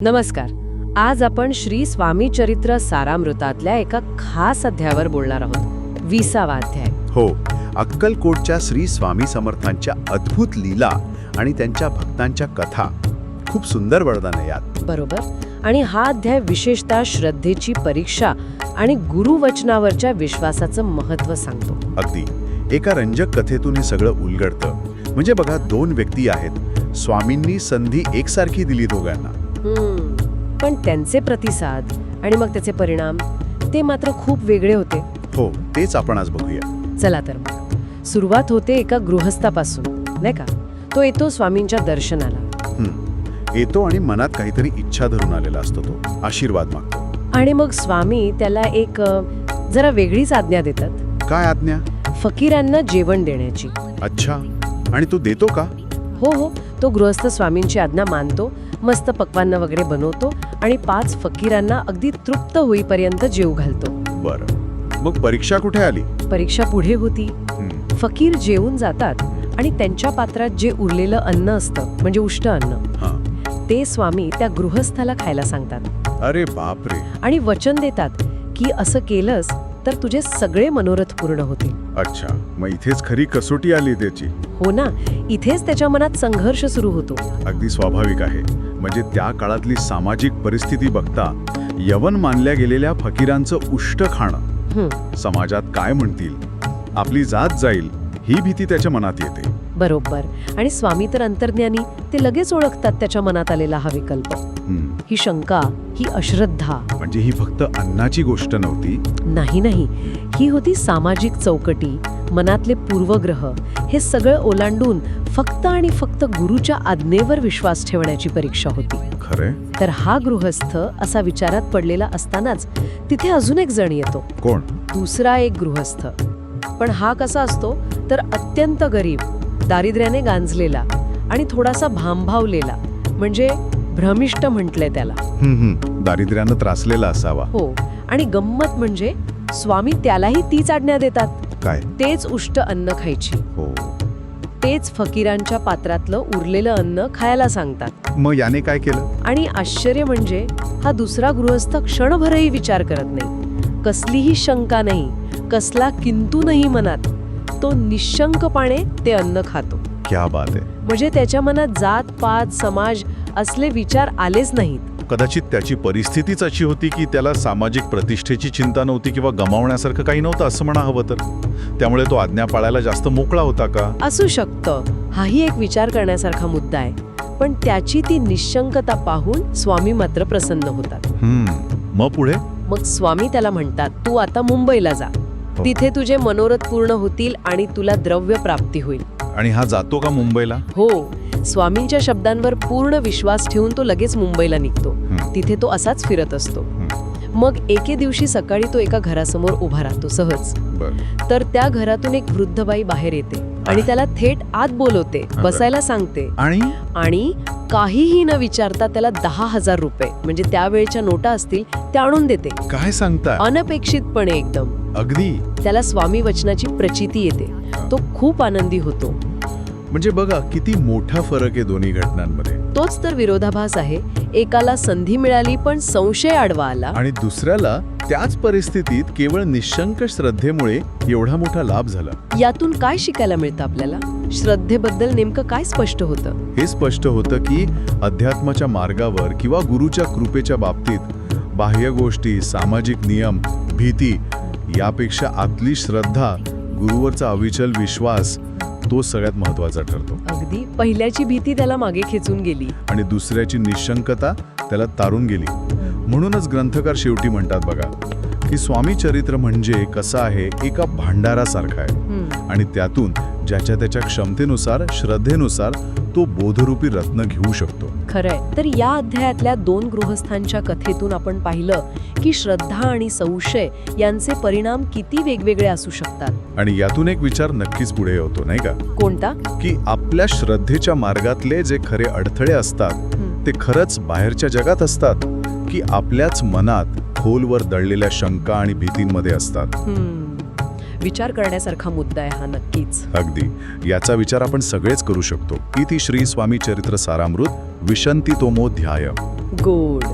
नमस्कार. आज आपण श्री स्वामी चरित्र सारामृतातल्या एका खास अध्यायावर बोलणार आहोत. 20वा अध्याय. हो, अक्कलकोटच्या श्री स्वामी समर्थांच्या अद्भुत लीला आणि त्यांच्या भक्तांच्या कथा. खूप सुंदर वर्णन आहे यात. बरोबर. आणि हा अध्याय विशेषतः श्रद्धेची परीक्षा आणि गुरुवचनावरच्या विश्वासाचं महत्त्व सांगतो. अगदी एका रंजक कथेतून हे सगळं उलगडतं. म्हणजे बघा, दोन व्यक्ती आहेत. स्वामींनी संधी एकसारखी दिली दोघांना. पण त्यांचे प्रतिसाद आणि मग त्याचे परिणाम ते मात्र खूप वेगळे होते. हो, तेच आपण आज बघूया. चला तर मग. सुरुवात होते एका गृहस्थापासून, नाही का? तो येतो स्वामींच्या दर्शनाला. येतो आणि मनात काहीतरी इच्छा धरून आलेला असतो. तो आशीर्वाद मागतो. आणि मग स्वामी त्याला एक जरा वेगळीच आज्ञा देतात. काय आज्ञा? फकीरांना जेवण देण्याची. अच्छा, आणि तो देतो का? हो, तो गृहस्थ स्वामींची आज्ञा मानतो. मस्त पक्वान्न वगैरे बनवतो आणि 5 फकीरांना अगदी तृप्त होईपर्यंत जेव घालतो. बरं, मग परीक्षा कुठे आली? परीक्षा पुढे होती. फकीर जेवून जातात आणि त्यांच्या पात्रात जे उरलेलं अन्न असतं, म्हणजे उष्ट अन्न, ते स्वामी त्या गृहस्थाला खायला सांगतात. अरे बापरे. आणि वचन देतात की असं केलंस तर तुझे सगळे मनोरथ पूर्ण होतील. अच्छा, मग इथेच खरी कसोटी आली त्याची. हो ना, इथेच त्याच्या मनात संघर्ष सुरू होतो. अगदी स्वाभाविक आहे. म्हणजे त्या काळातली सामाजिक परिस्थिती बघता यवन मानल्या गेलेल्या फकीरांचं उष्ट खाणं, समाजात काय म्हणतील, आपली जात जाईल, ही भीती त्याच्या मनात येते. बरोबर. आणि स्वामी तर अंतर्ज्ञानी, ते लगेच ओळखतात त्याच्या मनात आलेला हा विकल्प. ही शंका, ही अश्रद्धा. म्हणजे ही फक्त अन्नाची गोष्ट नव्हती. नाही, ही होती सामाजिक चौकटी, मनातले पूर्वग्रह, हे सगळं ओलांडून फक्त आणि फक्त गुरुच्या आज्ञेवर विश्वास ठेवण्याची परीक्षा होती. खरे. तर हा गृहस्थ असा विचारात पडलेला असतानाच तिथे अजून एक जण येतो. कोण? दुसरा एक गृहस्थ. पण हा कसा असतो तर अत्यंत गरीब, दारिद्र्याने गांजलेला आणि थोडासा भांभावलेला, म्हणजे भ्रमिष्ट म्हटलंय त्याला. दारिद्र्यानं त्रासलेला असावा. हो. आणि गंमत म्हणजे स्वामी त्यालाही तीच आज्ञा देतात. काय? तेच उष्ट अन्न खायची. हो. तेच फकीरांच्या पात्रातलं उरलेलं अन्न खायला सांगतात. मग याने काय केलं? आणि आश्चर्य म्हणजे हा दुसरा गृहस्थ क्षणभरही विचार करत नाही, कसलीही शंका नाही, कसला किंतु नाही मनात. तो निशंकपणे ते अन्न खातो. क्या बात आहे. म्हणजे त्याच्या मनात जात पात समाज असले विचार आलेच नाहीत. कदाचित त्याची परिस्थितीच अशी होती की त्याला सामाजिक प्रतिष्ठेची चिंता नव्हती किंवा गमावण्यासारखं काही नव्हतं असं म्हणा हवं तर. त्यामुळे तो आज्ञा पाळायला जास्त मोकळा होता का? असू शकतं. हाही एक विचार करण्यासारखा मुद्दा आहे. पण त्याची ती निशंकता पाहून स्वामी मात्र प्रसन्न होतात. मग पुढे? मग स्वामी त्याला म्हणतात, तू आता मुंबईला जा. तिथे तुझे मनोरथ पूर्ण होतील आणि तुला द्रव्य प्राप्ती होईल. आणि हा जातो का मुंबईला? हो. स्वामींच्या शब्दांवर पूर्ण विश्वास ठेवून तो लगेच मुंबईला निघतो. तिथे तो असाच फिरत असतो. मग एके दिवशी सकाळी तो एका घरासमोर उभा राहतो सहज. तर त्या घरातून एक वृद्ध बाई बाहेर येते आणि त्याला थेट आत बोलवते, बसायला सांगते. आणि काहीही न विचारता त्याला 10,000 रुपये, म्हणजे त्यावेळच्या नोटा असतील, त्या आणून देते. काय सांगता? अनपेक्षितपणे एकदम. अगदी. त्याला स्वामी वचनाची प्रचिती येते. तो खूप आनंदी होतो. म्हणजे बघा किती मोठा फरक आहे दोन्ही घटनांमध्ये. तोच तर विरोधाभास आहे. एकाला संधी मिळाली पण संशय आडवा आला, आणि दुसऱ्याला त्याच परिस्थितीत केवळ निशंक श्रद्धेमुळे एवढा मोठा लाभ झाला. यातून काय शिकायला मिळतं आपल्याला? श्रद्धेबद्दल नेमकं काय स्पष्ट होतं? हे स्पष्ट होतं की अध्यात्माच्या मार्गावर किंवा गुरुच्या कृपेच्या बाबतीत बाह्य गोष्टी, सामाजिक नियम, भीती यापेक्षा आतली श्रद्धा, गुरुवरचा अविचल विश्वास, तो सगळ्यात महत्वाचा ठरतो. अगदी. पहिल्याची भीती त्याला मागे खेचून गेली आणि दुसऱ्याची निशंकता त्याला तारून गेली. म्हणूनच ग्रंथकार शेवटी म्हणतात बघा की स्वामी चरित्र म्हणजे कसं आहे, एका भांडारासारखा आहे. आणि त्यातून ज्याच्या त्याच्या क्षमतेनुसार, श्रद्धेनुसार तो बोधरूपी रत्न घेऊ शकतो. खरंय. तर या अध्यायातल्या 2 गृहस्थांच्या कथेतून आपण पाहिलं की श्रद्धा आणि संशय यांचे परिणाम किती वेगवेगळे असू शकतात. आणि यातून एक विचार नक्कीच पुढे होतो, नाही का? कोणता? की आपल्या श्रद्धेच्या मार्गातले जे खरे अडथळे असतात ते खरंच बाहेरच्या जगात असतात की आपल्याच मनात खोलवर दडलेल्या शंका आणि भीतींमध्ये असतात. विचार करण्यासारखा मुद्दा आहे हा नक्कीच. अगदी. याचा विचार आपण सगळेच करू शकतो. की ती श्री स्वामी चरित्र सारामृत विशंती तोमोध्याय. गोड